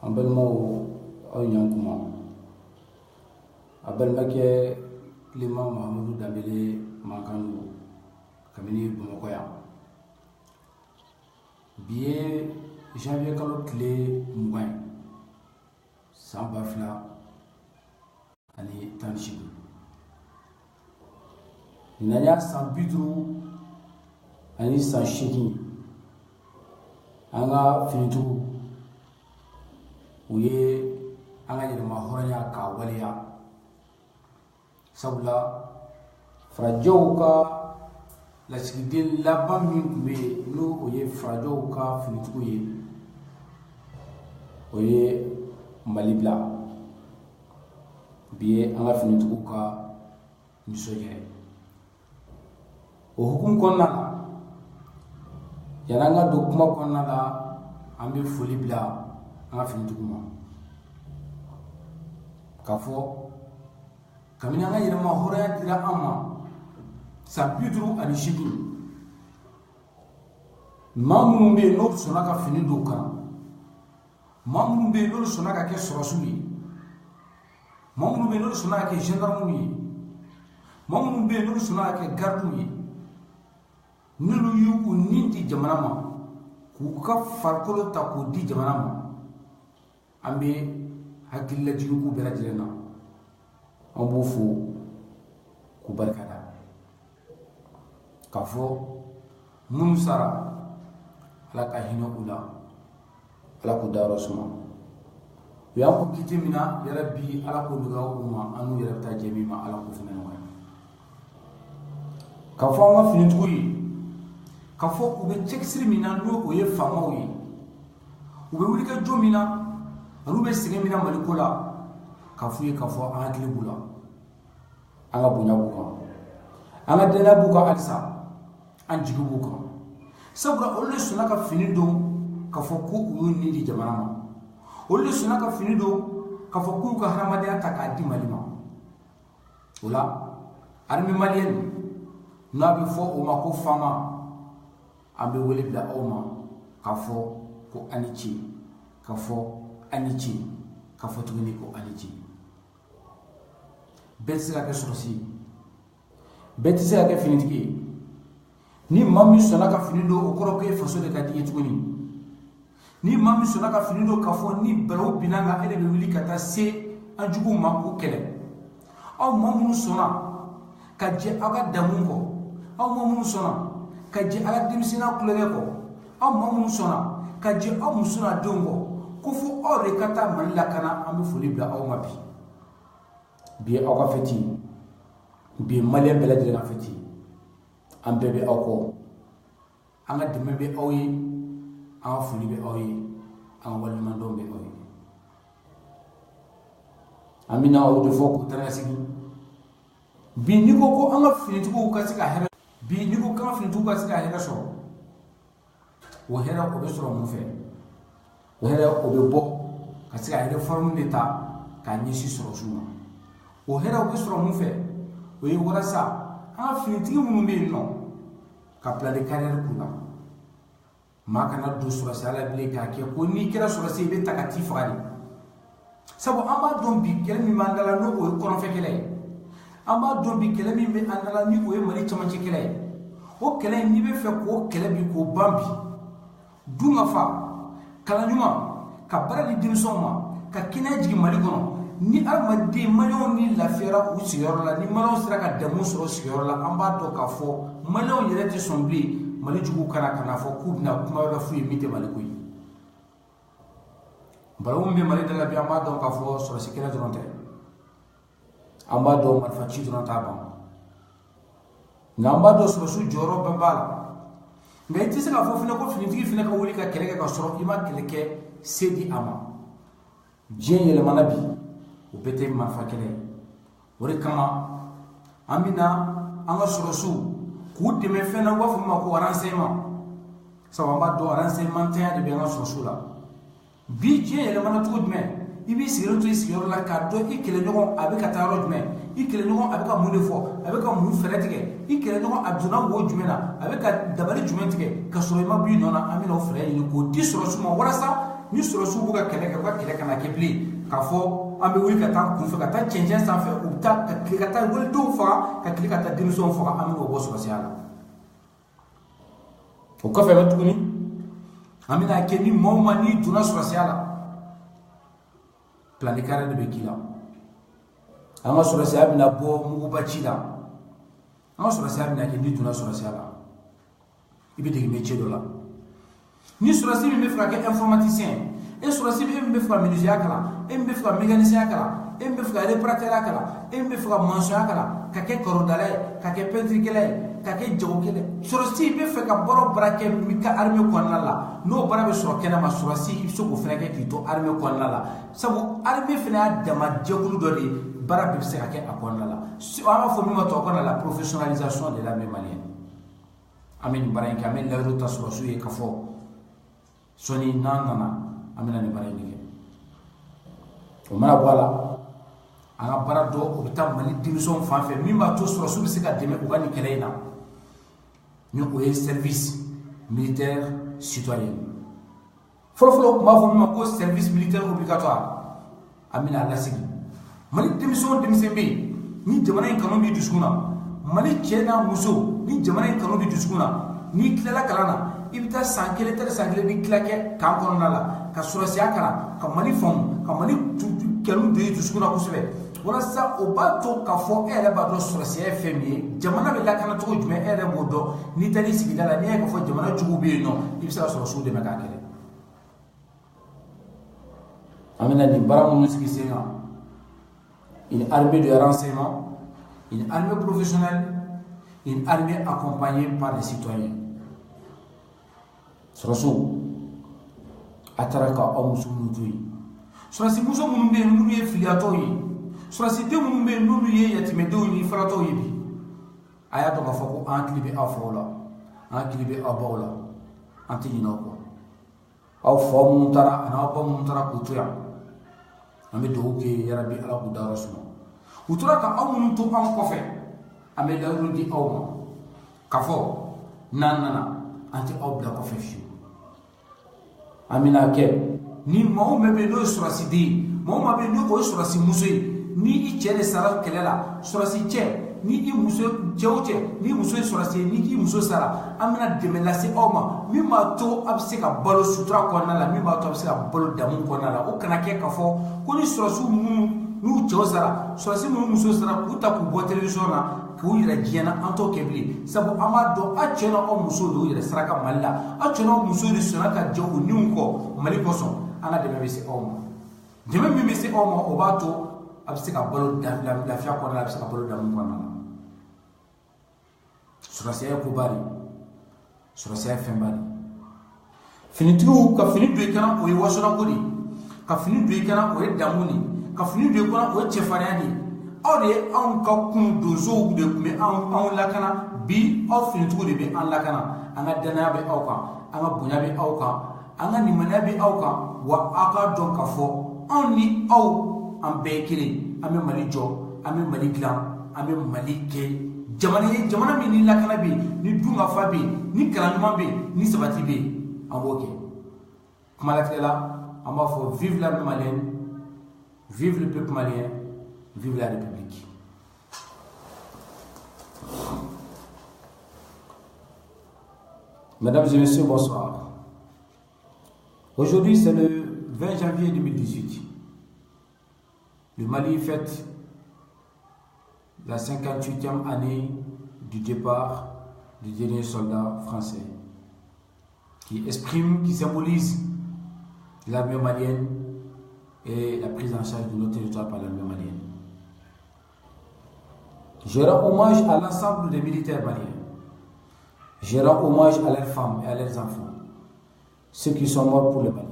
Ambelmo Oyankuma Abelmake Lima Mahamadou Dambélé Mankandou Kamini Bumokoya Billet janvier kalo tile 20 san 2018 Nanya san 50 ani san 8 anga finitu uye anga yirma horanya ka waliya sabula frajoka la sigidin laban min kube no oye frajoka finitu ye oye malibla biye anga finitu ka misoje o hukum konna yananga do kuma konna la ambe foli bla anga finitu kuma kafo kamina nga yirma horaya dira amma sabidru ani shibru mamun be no sonaka fini do kan mamun be no sonaka ke sorosuli mamun be no sonaka ke gendarmerie mamun be no sonaka ke gardu nulu yu unindi jamana ma ku ka farkolo ta ko di jamana ma ambe hakilla jigu ku bela jirena ambo fu ku barkada kafo munusara ala ka hino ula ala ku daro suma ya ko kitimina ya rabbi ala ko duga umma anu ya rabta jemima ala ko fina wa kafo ma fini tuyi kafo ube cheksiri mina no oye famawi ube wuli ka jomina rube sege mina malikola kafo ye kafo akili bula anga bunya buka anga dela buka alsa anjigu buka sabra olle sunaka fini do kafo ku uyuni di jamana ma olle sunaka fini do kafo ku ka haramade ataka di malima ola armi malien nabi fo o mako fama ambe wele bla oma kafo ko anichi kafo anichi kafo tugini ko anichi betsi ka sorosi betsi ka finitiki ni mami sonaka finido okoro ko faso de kadi tuguni ni mami sonaka finido kafo ni belo binanga ele be wili kata se anjugu mako kele aw mamu sona kaje aga damungo aw mamu sona kaje ala dimisina kulere ko aw mamu sona kaje aw musuna dongo kufu ore kata malla kana ambe fuli bla aw mabi bi aw ka feti bi malen bela de na feti ambe be aw ko anga dimme be aw yi anga fuli be aw yi anga wal mando be aw yi amina aw do foko tarasigi bi ni ko anga fini ko kasika hera bi ni ko kan fini ka sika hera so wo hera ko be so mo fe wo hera ko be bo kasika hera forme d'etat ka nyisi so suma wo hera ko be so mo fe wo yi wala sa anga fini mu be no ka plan de carrière kula makana do so sala bile ka ke ko ni kira so se be takati fadi sabo amba don bi kelmi mandala no ko ko fe kele amba don bi kele mi be andala ni ko e mari chama ci kele o kele ni be fe ko kele bi ko bambi dunga fa kala nyuma ka barali dimso ma ka kina jigi mali kono ni armadi malon ni la fera u sigoro la ni malon sira ka damu so sigoro la amba to ka fo malon yele ti sombli mali jugu kana fo ku bina kuma la fu yimite mali ko yi balon be mali dala bi amba to ka fo so sikela dronte amba do marfa ci dron taba namba do so su joro bambala ngai tise ka fo fina ko finitigi fina ka wuli ka keleke ka soro ima keleke sedi ama jien yele manabi o bete marfa kele ore kama amina anga soro su ku deme fena wa fu ma ko renseignement so amba do renseignement tan de be anga soro su la bi jien yele manatu dme ibi sigiro to sigiro la ka do ikele ɲɔgɔn a bɛ ka taa yɔrɔ jumɛn ikele ɲɔgɔn a bɛ ka mun de fɔ a bɛ ka mun fɛrɛ tigɛ ikele ɲɔgɔn a donna wo jumɛn na a bɛ ka dabali jumɛn tigɛ ka sɔrɔ i ma b'i nɔ na an bɛna o fɛrɛ ɲini k'o di sɔrɔsiw ma walasa ni sɔrɔsiw b'u ka kɛlɛ kɛ u ka kɛlɛ kana kɛ bilen k'a fɔ an bɛ wuli ka taa kunfɛ ka taa cɛncɛn sanfɛ u bɛ taa ka tile ka taa walidenw faga ka tile ka taa denmisɛnw faga an bɛna o bɔ sɔrɔsiya la o kɔfɛ bɛ tuguni an bɛna kɛ ni maaw ma n'i donna sɔrɔsiya la pilani kare de bɛ k'i la an ka sɔrɔsiya bɛna bɔ muguba ci la an ka sɔrɔsiya bɛna kɛ n'i donna sɔrɔsiya la i bɛ dege métier dɔ la ni sɔrɔsi min bɛ fɛ ka kɛ informaticien e sɔrɔsi min bɛ fɛ ka menuisier kalan e min bɛ fɛ ka mécanicien kalan e min bɛ fɛ ka réparateur kalan e min bɛ fɛ ka maçon kalan ka kɛ karodala ye ka kɛ peinturekɛla ye ka kɛ jagokɛla ye sɔrɔsi bɛ fɛ ka baara o baara kɛ i ka armée kɔnɔna la n'o baara bɛ sɔrɔ kɛnɛma sɔrɔsi i bɛ se k'o fana kɛ k'i to armée kɔnɔna la sabu armée fana y'a dama jɛkulu dɔ de ye baara bɛɛ bɛ se ka kɛ a kɔnɔna la an b'a fɔ min ma tubabukan na la professionnalisation de l'armée malienne an bɛ nin baara in kɛ an bɛ layiru ta sɔrɔsiw ye ka fɔ sɔni n'an nana an bɛna nin baara in kɛ o mana bɔ a la an ka baara dɔ o bɛ taa mali denmisɛnw fan fɛ min b'a to sɔrɔsiw bɛ se ka dɛmɛ u ka nin kɛlɛ in na ni o ye service militaire citoyen fɔlɔfɔlɔ u tun b'a fɔ min ma ko service militaire obligatoire an bɛna a lasigi mali denmisɛnw denmisɛn bɛ yen ni jamana in kanu b'i dusukun na mali cɛ n'a muso ni jamana in kanu b'i dusukun na n'i tilala kalan na i bɛ taa san kelen tɛ san kelen ni tila kɛ kan kɔnɔna la ka sɔrɔsiya kalan ka mali faamu ka mali kɛlɛ don i dusukun na kosɛbɛ walasa o b'a to k'a fɔ e yɛrɛ b'a dɔn sɔrɔsiya ye fɛn min ye jamana bɛ lakana cogo jumɛn e yɛrɛ b'o dɔn n'i taar'i sigida la n'i y'a ye k'a fɔ jamana jugu bɛ yen nɔ i bɛ se ka sɔrɔsiw dɛmɛ k'a kɛlɛ an bɛna nin baara minnu sigi sen kan une armée de renseignement une armée professionnelle une armée accompagnée par les citoyens sɔrɔsiw a taara ka aw muso minnu to yen sɔrɔsi muso minnu bɛ yen n'olu ye filiyatɔw ye sɔrɔsiden minnu bɛ yen n'olu ye yatimɛdenw ni faratɔw ye bi a y'a dɔn k'a fɔ ko an hakili bɛ aw faw la an hakili bɛ aw baw la an tɛ ɲinɛ aw kɔ aw faw minnu taara ani aw baw minnu taara k'u to yan an bɛ dugawu kɛ yarabi ala k'u dayɔrɔ suma u tora ka aw minnu to an kɔfɛ an bɛ layiru di aw ma k'a fɔ n'an nana an tɛ aw bila kɔfɛ fiyewu an bɛna kɛ ni maa o maa bɛ yen n'o ye sɔrɔsiden ye maa o maa bɛ yen n'o ye sɔrɔsi muso ye ni i cɛ de sara kɛlɛ la sɔrɔsi cɛ ni i muso cɛ o cɛ ni muso ye sɔrɔsi ye ni i muso sara an bɛna dɛmɛ lase aw ma min b'a to a bɛ se ka balo sutura kɔnɔna la min b'a to a bɛ se ka balo damu kɔnɔna la o kana kɛ k'a fɔ ko ni sɔrɔsiw minnu n'u cɛw sara sɔrɔsi minnu muso sara k'u ta k'u bɔ télévision na k'u yɛrɛ diɲɛ na an t'o kɛ bilen sabu an b'a dɔn a cɛ n'aw muso de y'u yɛrɛ saraka mali la a cɛ n'aw muso de sɔnna ka jɛ u niw kɔ mali kosɔn an ka dɛmɛ bɛ se aw ma dɛmɛ min bɛ se aw ma o b'a to a bɛ se ka balo lafiya kɔnɔna la a bɛ se ka balo damu kɔnɔna la sɔrɔsiya ye koba de sɔrɔsiya ye fɛnba de finitigiw ka fini don i kana o ye wasolonko de ka fini don i kana o ye damu de ka fini don i kana o ye cɛfarinya de aw de ye anw ka kun donsow de tun bɛ anw lakana bi aw finitigiw de bɛ an lakana an ka danaya bɛ aw kan an ka bonya bɛ aw kan an ka nimaniya bɛ aw kan wa aw k'a dɔn k'a fɔ anw ni aw an bɛɛ ye kelen an bɛ mali jɔ an bɛ mali dilan an bɛ mali kɛ jamana ye jamana min ni lakana bɛ yen ni dunkafa bɛ yen ni kalan ɲuman bɛ yen ni sabati bɛ yen an b'o kɛ kuma latigɛ la an b'a fɔ vive l'armée malienne vive le peuple malien vive la république. Mesdames et messieurs, bonsoir. Aujourd'hui, c'est le 20 janvier 2018. Le Mali fête la 58e année du départ du dernier soldat français qui exprime, qui symbolise l'armée malienne et la prise en charge de nos territoires par l'armée malienne. Je rends hommage à l'ensemble des militaires maliens. Je rends hommage à leurs femmes et à leurs enfants, ceux qui sont morts pour le Mali,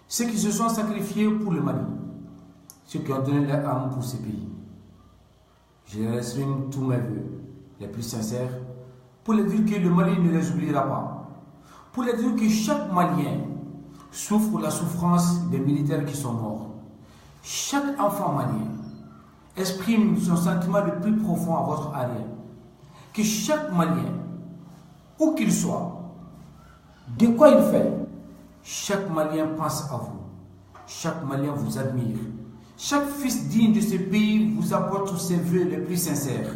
ceux qui se sont sacrifiés pour le Mali, ceux qui ont donné leur âme pour ce pays. Je leur exprime tous mes vœux les plus sincères pour leur dire que le Mali ne les oubliera pas, pour leur dire que chaque Malien souffre la souffrance des militaires qui sont morts, chaque enfant malien exprime son sentiment le plus profond à votre arrière. Que chaque Malien, où qu'il soit, de quoi il fait, chaque Malien pense à vous. Chaque Malien vous admire. Chaque fils digne de ce pays vous apporte ses vœux les plus sincères.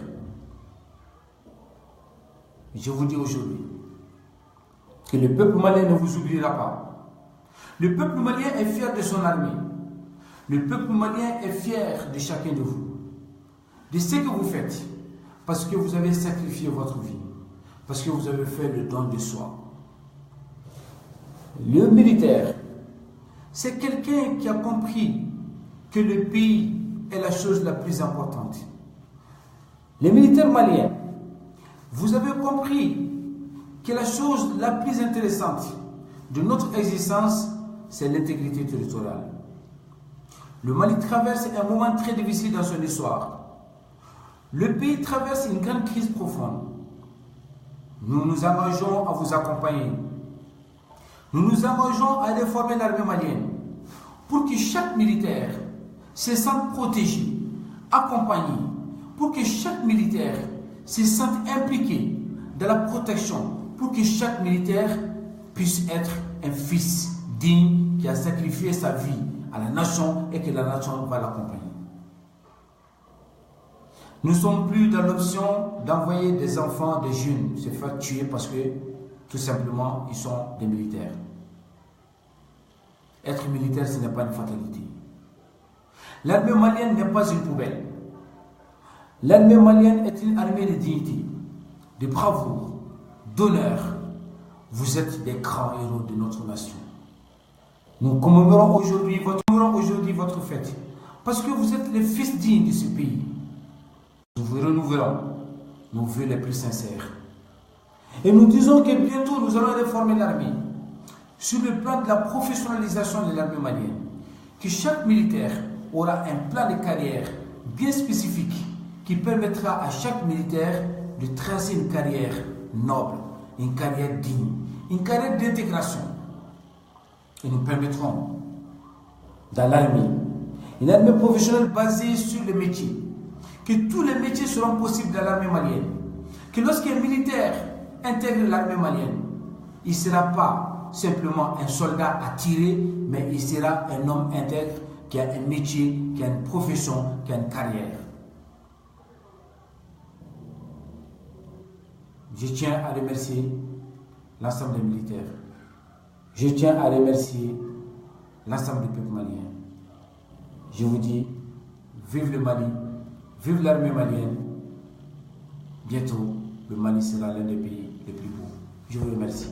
Je vous dis aujourd'hui que le peuple malien ne vous oubliera pas. Le peuple malien est fier de son armée. Le peuple malien est fier de chacun de vous, de ce que vous faites, parce que vous avez sacrifié votre vie, parce que vous avez fait le don de soi. Le militaire, c'est quelqu'un qui a compris que le pays est la chose la plus importante. Les militaires maliens, vous avez compris que la chose la plus intéressante de notre existence, c'est l'intégrité territoriale. Le Mali traverse un moment très difficile dans son histoire. Le pays traverse une grande crise profonde. Nous nous engageons à vous accompagner. Nous nous engageons à réformer l'armée malienne pour que chaque militaire se sente protégé, accompagné, pour que chaque militaire se sente impliqué dans la protection, pour que chaque militaire puisse être un fils digne qui a sacrifié sa vie à la nation et que la nation va l'accompagner. Nous ne sommes plus dans l'option d'envoyer des enfants, des jeunes se faire tuer parce que tout simplement ils sont des militaires. Être militaire, ce n'est pas une fatalité. L'armée malienne n'est pas une poubelle. L'armée malienne est une armée de dignité, de bravoure, d'honneur. Vous êtes des grands héros de notre nation. Nous commémorons aujourd'hui votre fête parce que vous êtes les fils dignes de ce pays. Nous vous renouvelons nos vœux les plus sincères. Et nous disons que bientôt nous allons réformer l'armée sur le plan de la professionnalisation de l'armée malienne. Que chaque militaire aura un plan de carrière bien spécifique qui permettra à chaque militaire de tracer une carrière noble, une carrière digne, une carrière d'intégration. Et nous permettrons dans l'armée une armée professionnelle basée sur les métiers. Que tous les métiers seront possibles dans l'armée malienne. Que lorsqu'un militaire intègre l'armée malienne, il ne sera pas simplement un soldat à tirer, mais il sera un homme intègre qui a un métier, qui a une profession, qui a une carrière. Je tiens à remercier l'ensemble des militaires. Je tiens à remercier l'ensemble du peuple malien. Je vous dis, vive le Mali, vive l'armée malienne. Bientôt, le Mali sera l'un des pays les plus beaux. Je vous remercie.